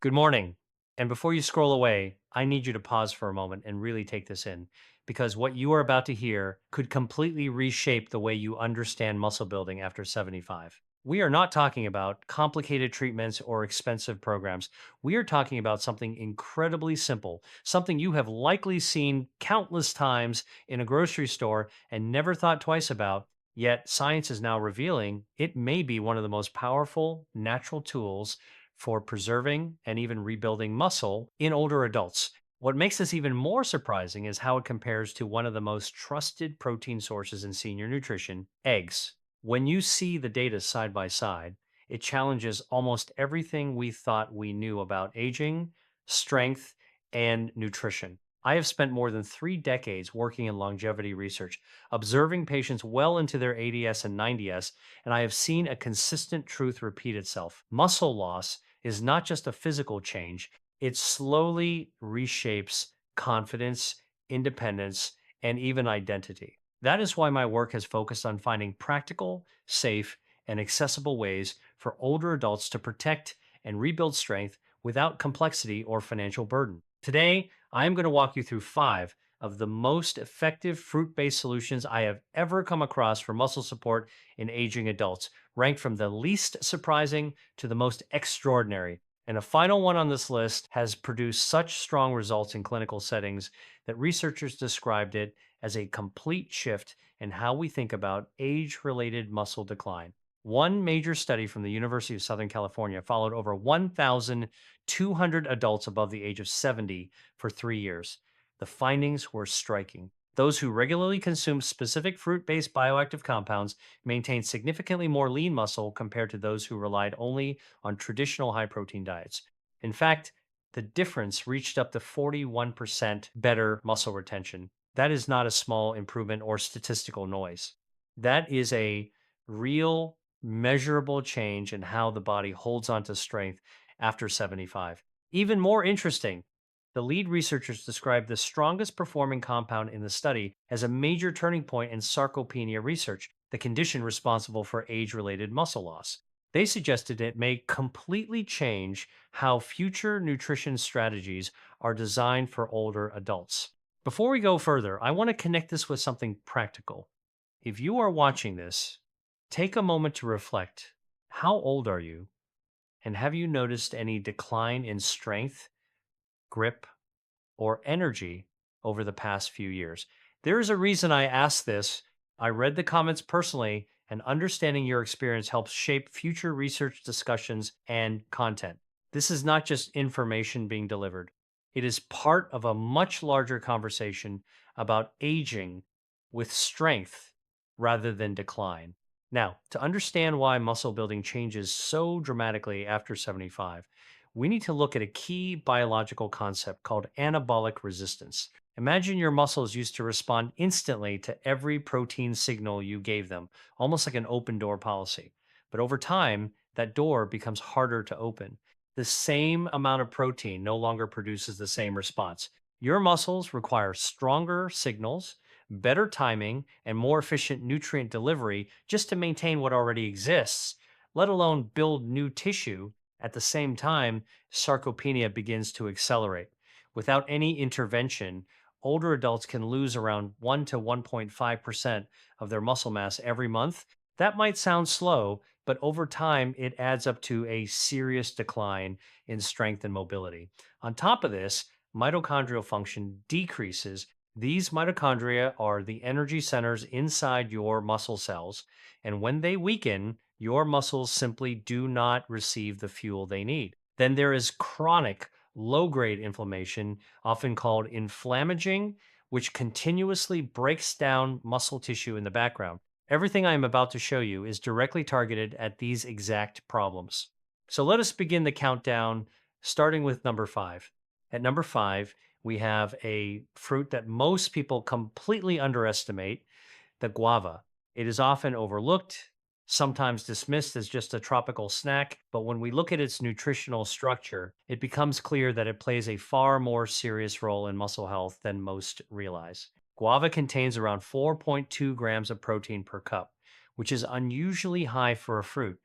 Good morning. And before you scroll away, I need you to pause for a moment and really take this in because what you are about to hear could completely reshape the way you understand muscle building after 75. We are not talking about complicated treatments or expensive programs. We are talking about something incredibly simple, something you have likely seen countless times in a grocery store and never thought twice about. Yet, science is now revealing it may be one of the most powerful natural tools for preserving and even rebuilding muscle in older adults. What makes this even more surprising is how it compares to one of the most trusted protein sources in senior nutrition, eggs. When you see the data side by side, it challenges almost everything we thought we knew about aging, strength, and nutrition. I have spent more than 3 decades working in longevity research, observing patients well into their 80s and 90s, and I have seen a consistent truth repeat itself. Muscle loss is not just a physical change, it slowly reshapes confidence, independence, and even identity. That is why my work has focused on finding practical, safe, and accessible ways for older adults to protect and rebuild strength without complexity or financial burden. Today, I am going to walk you through 5 of the most effective fruit based solutions I have ever come across for muscle support in aging adults, ranked from the least surprising to the most extraordinary. And a final one on this list has produced such strong results in clinical settings that researchers described it as a complete shift in how we think about age related muscle decline. One major study from the University of Southern California followed over 1,200 adults above the age of 70 for 3 years. The findings were striking. Those who regularly consume specific fruit based bioactive compounds maintained significantly more lean muscle compared to those who relied only on traditional high protein diets. In fact, the difference reached up to 41% better muscle retention. That is not a small improvement or statistical noise. That is a real, measurable change in how the body holds onto strength after 75. Even more interesting, the lead researchers described the strongest performing compound in the study as a major turning point in sarcopenia research, the condition responsible for age related muscle loss. They suggested it may completely change how future nutrition strategies are designed for older adults. Before we go further, I want to connect this with something practical. If you are watching this, take a moment to reflect. How old are you? And have you noticed any decline in strength, grip, or energy over the past few years? There is a reason I asked this. I read the comments personally, and understanding your experience helps shape future research discussions and content. This is not just information being delivered, it is part of a much larger conversation about aging with strength rather than decline. Now, to understand why muscle building changes so dramatically after 75, we need to look at a key biological concept called anabolic resistance. Imagine your muscles used to respond instantly to every protein signal you gave them, almost like an open door policy. But over time, that door becomes harder to open. The same amount of protein no longer produces the same response. Your muscles require stronger signals, better timing, and more efficient nutrient delivery just to maintain what already exists, let alone build new tissue. At the same time, sarcopenia begins to accelerate. Without any intervention, older adults can lose around 1 to 1.5% of their muscle mass every month. That might sound slow, but over time, it adds up to a serious decline in strength and mobility. On top of this, mitochondrial function decreases. These mitochondria are the energy centers inside your muscle cells, and when they weaken, your muscles simply do not receive the fuel they need. Then there is chronic low grade inflammation, often called inflammaging, which continuously breaks down muscle tissue in the background. Everything I am about to show you is directly targeted at these exact problems. So let us begin the countdown, starting with number 5. At number 5, we have a fruit that most people completely underestimate, the guava. It is often overlooked, sometimes dismissed as just a tropical snack, but when we look at its nutritional structure, it becomes clear that it plays a far more serious role in muscle health than most realize. Guava contains around 4.2 grams of protein per cup, which is unusually high for a fruit.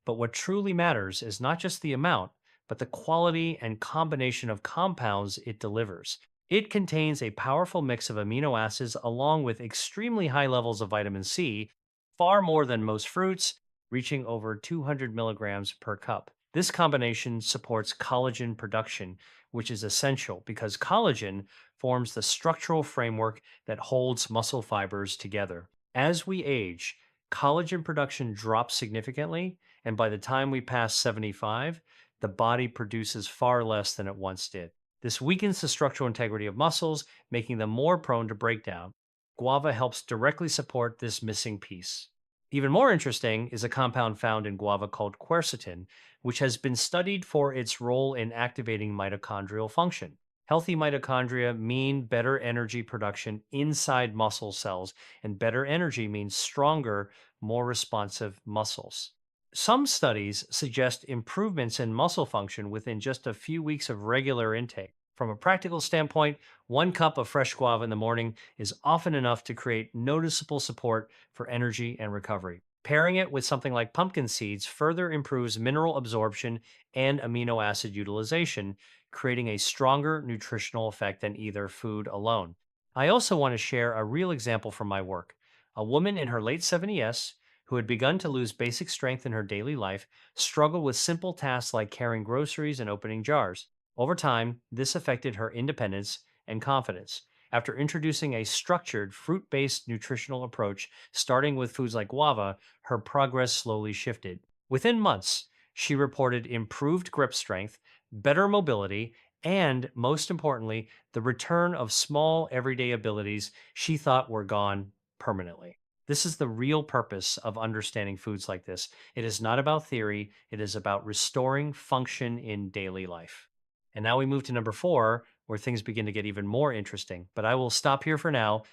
But what truly matters is not just the amount, but the quality and combination of compounds it delivers. It contains a powerful mix of amino acids along with extremely high levels of vitamin C, far more than most fruits, reaching over 200 milligrams per cup. This combination supports collagen production, which is essential because collagen forms the structural framework that holds muscle fibers together. As we age, collagen production drops significantly, and by the time we pass 75, the body produces far less than it once did. This weakens the structural integrity of muscles, making them more prone to breakdown. Guava helps directly support this missing piece. Even more interesting is a compound found in guava called quercetin, which has been studied for its role in activating mitochondrial function. Healthy mitochondria mean better energy production inside muscle cells, and better energy means stronger, more responsive muscles. Some studies suggest improvements in muscle function within just a few weeks of regular intake. From a practical standpoint, 1 cup of fresh guava in the morning is often enough to create noticeable support for energy and recovery. Pairing it with something like pumpkin seeds further improves mineral absorption and amino acid utilization, creating a stronger nutritional effect than either food alone. I also want to share a real example from my work. A woman in her late 70s who had begun to lose basic strength in her daily life struggled with simple tasks like carrying groceries and opening jars. Over time, this affected her independence and confidence. After introducing a structured, fruit based nutritional approach, starting with foods like guava, her progress slowly shifted. Within months, she reported improved grip strength, better mobility, and most importantly, the return of small everyday abilities she thought were gone permanently. This is the real purpose of understanding foods like this. It is not about theory, it is about restoring function in daily life. And now we move to number 4, where things begin to get even more interesting. But I will stop here for now.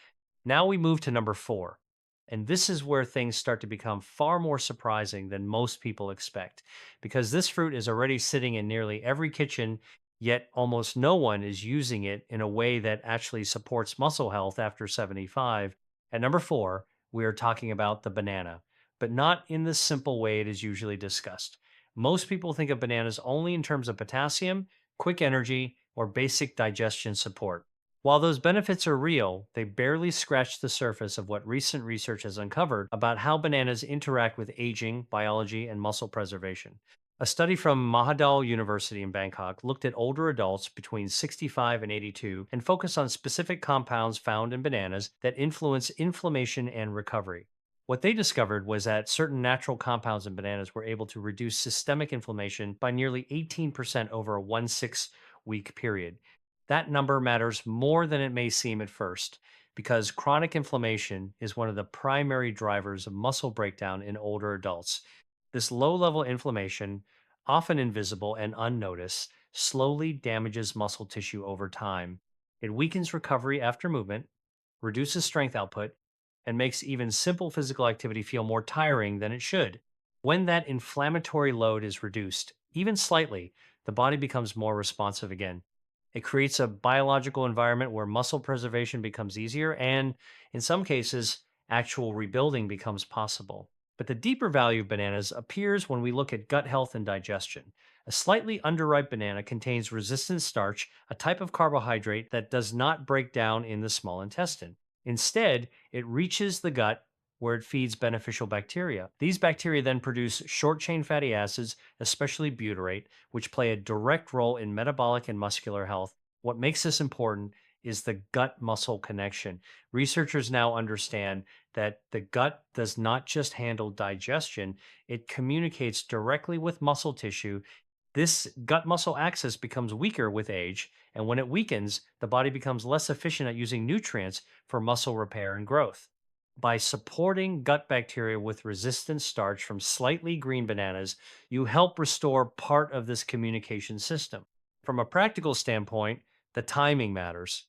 Now we move to number 4. And this is where things start to become far more surprising than most people expect, because this fruit is already sitting in nearly every kitchen, yet almost no one is using it in a way that actually supports muscle health after 75. At number 4, we are talking about the banana, but not in the simple way it is usually discussed. Most people think of bananas only in terms of potassium, quick energy, or basic digestion support. While those benefits are real, they barely scratch the surface of what recent research has uncovered about how bananas interact with aging, biology, and muscle preservation. A study from Mahadal University in Bangkok looked at older adults between 65 and 82 and focused on specific compounds found in bananas that influence inflammation and recovery. What they discovered was that certain natural compounds in bananas were able to reduce systemic inflammation by nearly 18% over a 1 6 week period. That number matters more than it may seem at first, because chronic inflammation is one of the primary drivers of muscle breakdown in older adults. This low level inflammation, often invisible and unnoticed, slowly damages muscle tissue over time. It weakens recovery after movement, reduces strength output, and makes even simple physical activity feel more tiring than it should. When that inflammatory load is reduced, even slightly, the body becomes more responsive again. It creates a biological environment where muscle preservation becomes easier and, in some cases, actual rebuilding becomes possible. But the deeper value of bananas appears when we look at gut health and digestion. A slightly underripe banana contains resistant starch, a type of carbohydrate that does not break down in the small intestine. Instead, it reaches the gut where it feeds beneficial bacteria. These bacteria then produce short chain fatty acids, especially butyrate, which play a direct role in metabolic and muscular health. What makes this important is the gut muscle connection. Researchers now understand that the gut does not just handle digestion, it communicates directly with muscle tissue. This gut muscle axis becomes weaker with age, and when it weakens, the body becomes less efficient at using nutrients for muscle repair and growth. By supporting gut bacteria with resistant starch from slightly green bananas, you help restore part of this communication system. From a practical standpoint, the timing matters.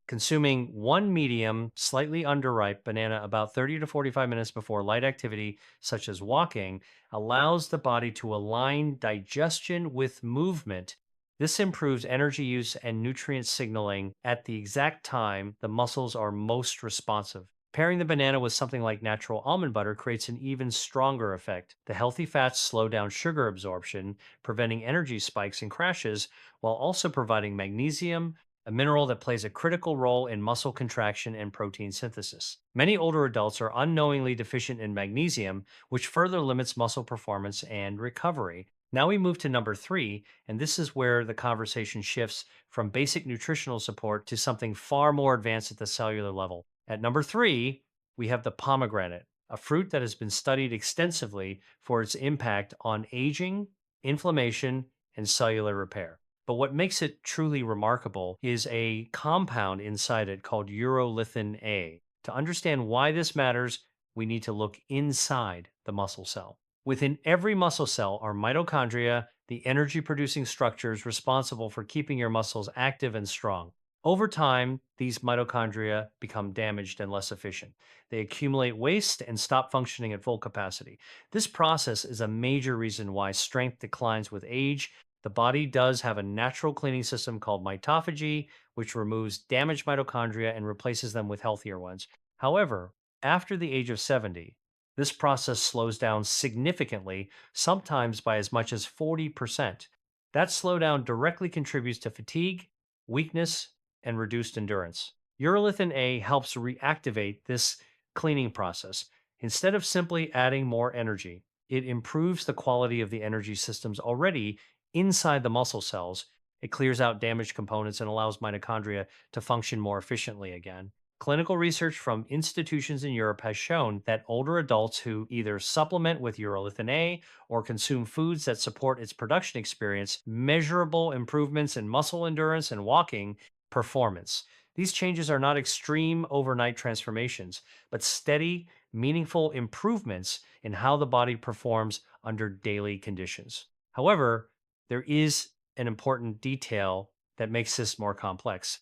Consuming one medium, slightly underripe banana about 30 to 45 minutes before light activity, such as walking, allows the body to align digestion with movement. This improves energy use and nutrient signaling at the exact time the muscles are most responsive. Pairing the banana with something like natural almond butter creates an even stronger effect. The healthy fats slow down sugar absorption, preventing energy spikes and crashes, while also providing magnesium, a mineral that plays a critical role in muscle contraction and protein synthesis. Many older adults are unknowingly deficient in magnesium, which further limits muscle performance and recovery. Now we move to number three, and this is where the conversation shifts from basic nutritional support to something far more advanced at the cellular level. At number three, we have the pomegranate, a fruit that has been studied extensively for its impact on aging, inflammation, and cellular repair. But what makes it truly remarkable is a compound inside it called urolithin A. To understand why this matters, we need to look inside the muscle cell. Within every muscle cell are mitochondria, the energy producing structures responsible for keeping your muscles active and strong. Over time, these mitochondria become damaged and less efficient. They accumulate waste and stop functioning at full capacity. This process is a major reason why strength declines with age. The body does have a natural cleaning system called mitophagy, which removes damaged mitochondria and replaces them with healthier ones. However, after the age of 70, this process slows down significantly, sometimes by as much as 40%. That slowdown directly contributes to fatigue, weakness, and reduced endurance. Urolithin A helps reactivate this cleaning process. Instead of simply adding more energy, it improves the quality of the energy systems already inside the muscle cells. It clears out damaged components and allows mitochondria to function more efficiently again. Clinical research from institutions in Europe has shown that older adults who either supplement with urolithin A or consume foods that support its production experience measurable improvements in muscle endurance and walking performance. These changes are not extreme overnight transformations, but steady, meaningful improvements in how the body performs under daily conditions. However, there is an important detail that makes this more complex.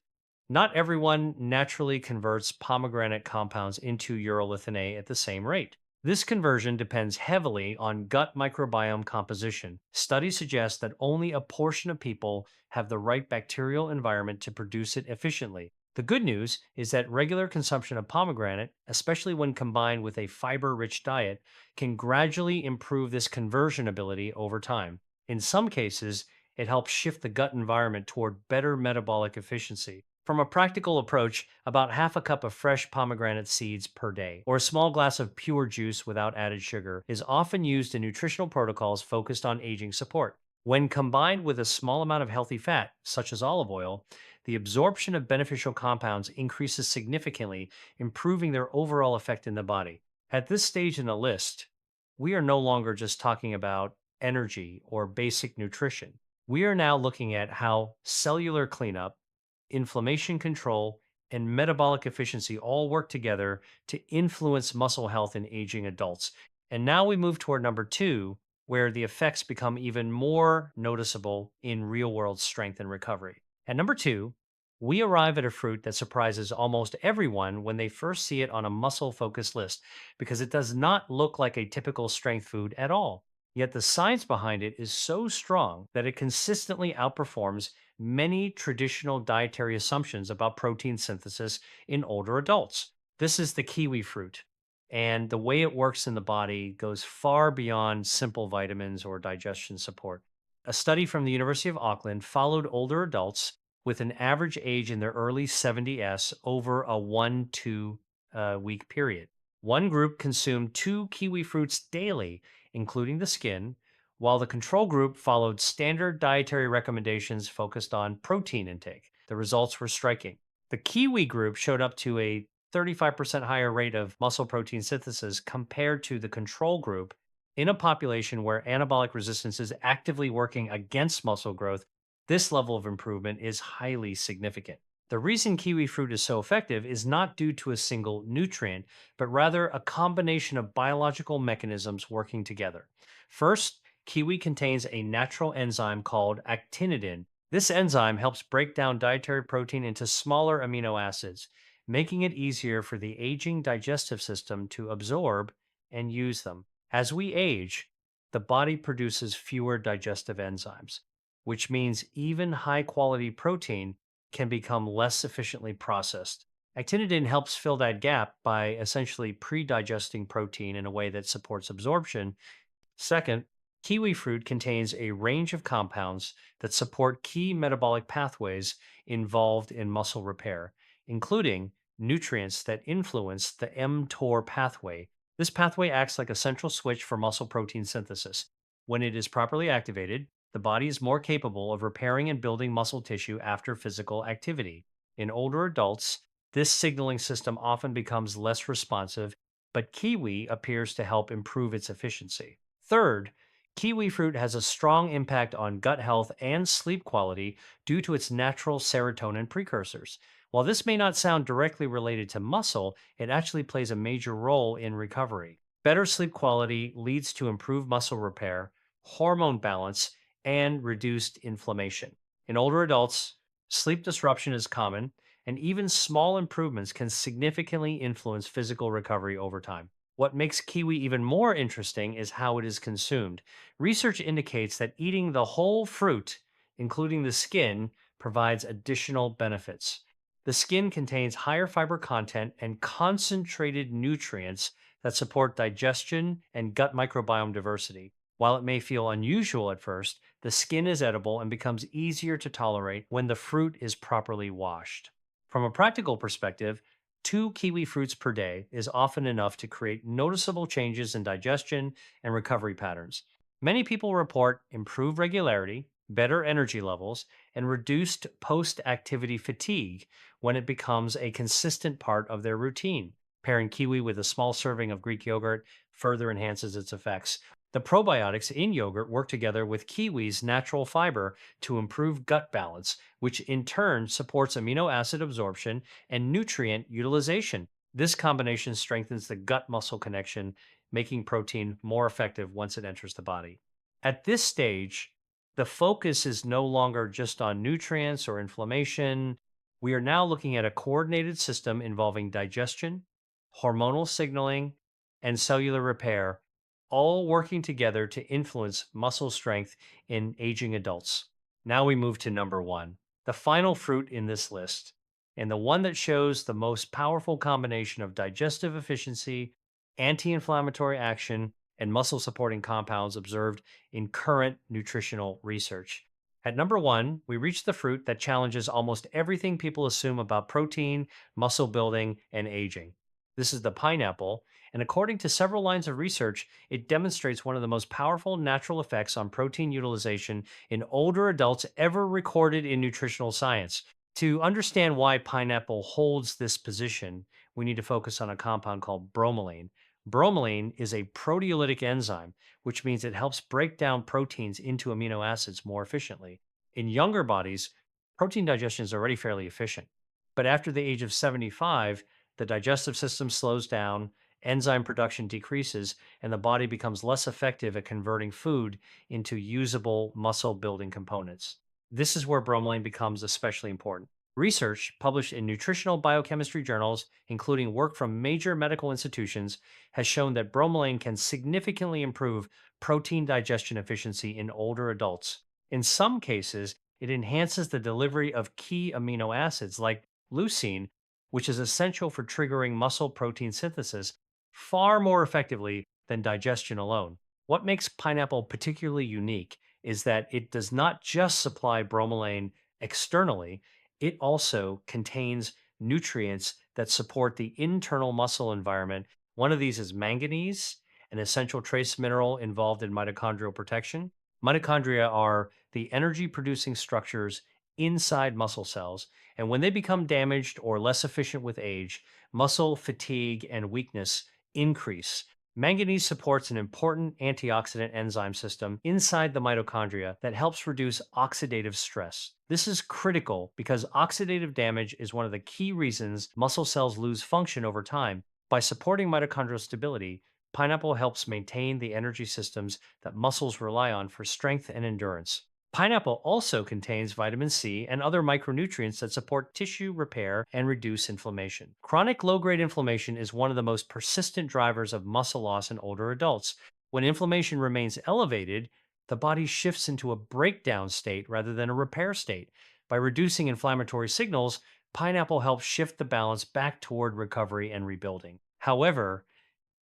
Not everyone naturally converts pomegranate compounds into urolithin A at the same rate. This conversion depends heavily on gut microbiome composition. Studies suggest that only a portion of people have the right bacterial environment to produce it efficiently. The good news is that regular consumption of pomegranate, especially when combined with a fiber rich diet, can gradually improve this conversion ability over time. In some cases, it helps shift the gut environment toward better metabolic efficiency. From a practical approach, about half a cup of fresh pomegranate seeds per day, or a small glass of pure juice without added sugar, is often used in nutritional protocols focused on aging support. When combined with a small amount of healthy fat, such as olive oil, the absorption of beneficial compounds increases significantly, improving their overall effect in the body. At this stage in the list, we are no longer just talking about energy or basic nutrition. We are now looking at how cellular cleanup, inflammation control, and metabolic efficiency all work together to influence muscle health in aging adults. And now we move toward number two, where the effects become even more noticeable in real world strength and recovery. At number two, we arrive at a fruit that surprises almost everyone when they first see it on a muscle focused list because it does not look like a typical strength food at all. Yet the science behind it is so strong that it consistently outperforms many traditional dietary assumptions about protein synthesis in older adults. This is the kiwi fruit, and the way it works in the body goes far beyond simple vitamins or digestion support. A study from the University of Auckland followed older adults with an average age in their early 70s over a 1 2 week period. One group consumed 2 kiwi fruits daily, including the skin, while the control group followed standard dietary recommendations focused on protein intake. The results were striking. The kiwi group showed up to a 35% higher rate of muscle protein synthesis compared to the control group in a population where anabolic resistance is actively working against muscle growth. This level of improvement is highly significant. The reason kiwi fruit is so effective is not due to a single nutrient, but rather a combination of biological mechanisms working together. First, kiwi contains a natural enzyme called actinidin. This enzyme helps break down dietary protein into smaller amino acids, making it easier for the aging digestive system to absorb and use them. As we age, the body produces fewer digestive enzymes, which means even high quality protein can become less efficiently processed. Actinidin helps fill that gap by essentially pre-digesting protein in a way that supports absorption. Second, kiwi fruit contains a range of compounds that support key metabolic pathways involved in muscle repair, including nutrients that influence the mTOR pathway. This pathway acts like a central switch for muscle protein synthesis. When it is properly activated, the body is more capable of repairing and building muscle tissue after physical activity. In older adults, this signaling system often becomes less responsive, but kiwi appears to help improve its efficiency. Third, kiwi fruit has a strong impact on gut health and sleep quality due to its natural serotonin precursors. While this may not sound directly related to muscle, it actually plays a major role in recovery. Better sleep quality leads to improved muscle repair, hormone balance, and reduced inflammation. In older adults, sleep disruption is common, and even small improvements can significantly influence physical recovery over time. What makes kiwi even more interesting is how it is consumed. Research indicates that eating the whole fruit, including the skin, provides additional benefits. The skin contains higher fiber content and concentrated nutrients that support digestion and gut microbiome diversity. While it may feel unusual at first, the skin is edible and becomes easier to tolerate when the fruit is properly washed. From a practical perspective, 2 kiwi fruits per day is often enough to create noticeable changes in digestion and recovery patterns. Many people report improved regularity, better energy levels, and reduced post activity fatigue when it becomes a consistent part of their routine. Pairing kiwi with a small serving of Greek yogurt further enhances its effects. The probiotics in yogurt work together with kiwi's natural fiber to improve gut balance, which in turn supports amino acid absorption and nutrient utilization. This combination strengthens the gut muscle connection, making protein more effective once it enters the body. At this stage, the focus is no longer just on nutrients or inflammation. We are now looking at a coordinated system involving digestion, hormonal signaling, and cellular repair, all working together to influence muscle strength in aging adults. Now we move to number one, the final fruit in this list, and the one that shows the most powerful combination of digestive efficiency, anti inflammatory action, and muscle supporting compounds observed in current nutritional research. At number one, we reach the fruit that challenges almost everything people assume about protein, muscle building, and aging. This is the pineapple, and according to several lines of research, it demonstrates one of the most powerful natural effects on protein utilization in older adults ever recorded in nutritional science. To understand why pineapple holds this position, we need to focus on a compound called bromelain. Bromelain is a proteolytic enzyme, which means it helps break down proteins into amino acids more efficiently. In younger bodies, protein digestion is already fairly efficient. But after the age of 75, the digestive system slows down, enzyme production decreases, and the body becomes less effective at converting food into usable muscle building components. This is where bromelain becomes especially important. Research published in nutritional biochemistry journals, including work from major medical institutions, has shown that bromelain can significantly improve protein digestion efficiency in older adults. In some cases, it enhances the delivery of key amino acids like leucine, which is essential for triggering muscle protein synthesis far more effectively than digestion alone. What makes pineapple particularly unique is that it does not just supply bromelain externally, it also contains nutrients that support the internal muscle environment. One of these is manganese, an essential trace mineral involved in mitochondrial protection. Mitochondria are the energy producing structures inside muscle cells, and when they become damaged or less efficient with age, muscle fatigue and weakness increase. Manganese supports an important antioxidant enzyme system inside the mitochondria that helps reduce oxidative stress. This is critical because oxidative damage is one of the key reasons muscle cells lose function over time. By supporting mitochondrial stability, pineapple helps maintain the energy systems that muscles rely on for strength and endurance. Pineapple also contains vitamin C and other micronutrients that support tissue repair and reduce inflammation. Chronic low grade inflammation is one of the most persistent drivers of muscle loss in older adults. When inflammation remains elevated, the body shifts into a breakdown state rather than a repair state. By reducing inflammatory signals, Pineapple helps shift the balance back toward recovery and rebuilding. However,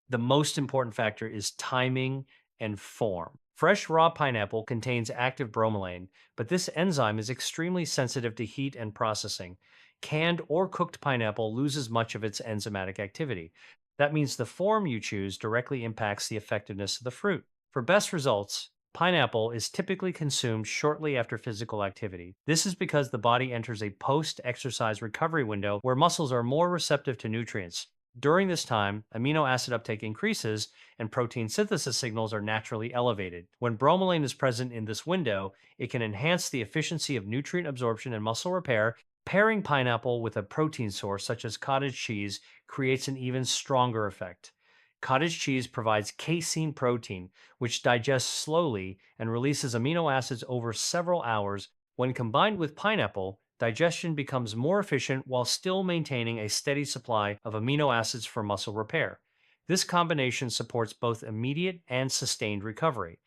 the most important factor is timing and form. Fresh raw pineapple contains active bromelain, but this enzyme is extremely sensitive to heat and processing. Canned or cooked pineapple loses much of its enzymatic activity. That means the form you choose directly impacts the effectiveness of the fruit. For best results, pineapple is typically consumed shortly after physical activity. This is because the body enters a post exercise recovery window where muscles are more receptive to nutrients. During this time, amino acid uptake increases and protein synthesis signals are naturally elevated. When bromelain is present in this window, it can enhance the efficiency of nutrient absorption and muscle repair. Pairing pineapple with a protein source such as cottage cheese creates an even stronger effect. Cottage cheese provides casein protein, which digests slowly and releases amino acids over several hours. When combined with pineapple, digestion becomes more efficient while still maintaining a steady supply of amino acids for muscle repair. This combination supports both immediate and sustained recovery.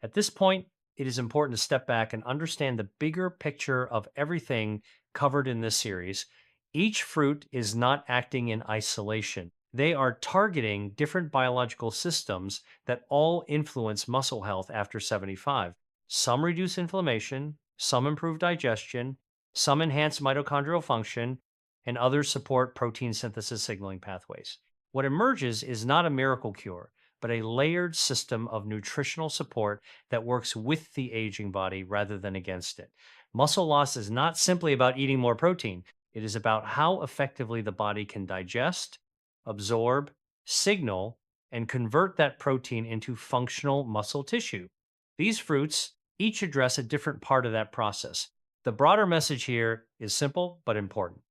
At this point, it is important to step back and understand the bigger picture of everything covered in this series. Each fruit is not acting in isolation. They are targeting different biological systems that all influence muscle health after 75. Some reduce inflammation, some improve digestion, some enhance mitochondrial function, and others support protein synthesis signaling pathways. What emerges is not a miracle cure, but a layered system of nutritional support that works with the aging body rather than against it. Muscle loss is not simply about eating more protein, it is about how effectively the body can digest, absorb, signal, and convert that protein into functional muscle tissue. These fruits each address a different part of that process. The broader message here is simple but important.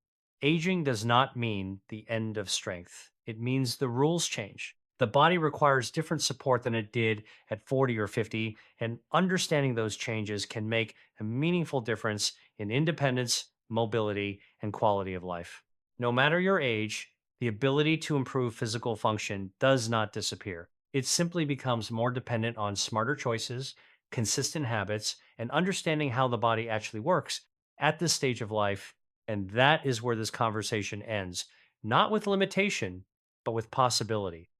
Aging does not mean the end of strength. It means the rules change. The body requires different support than it did at 40 or 50, and understanding those changes can make a meaningful difference in independence, mobility, and quality of life. No matter your age, the ability to improve physical function does not disappear. It simply becomes more dependent on smarter choices, consistent habits, and understanding how the body actually works at this stage of life. And that is where this conversation ends, not with limitation, but with possibility.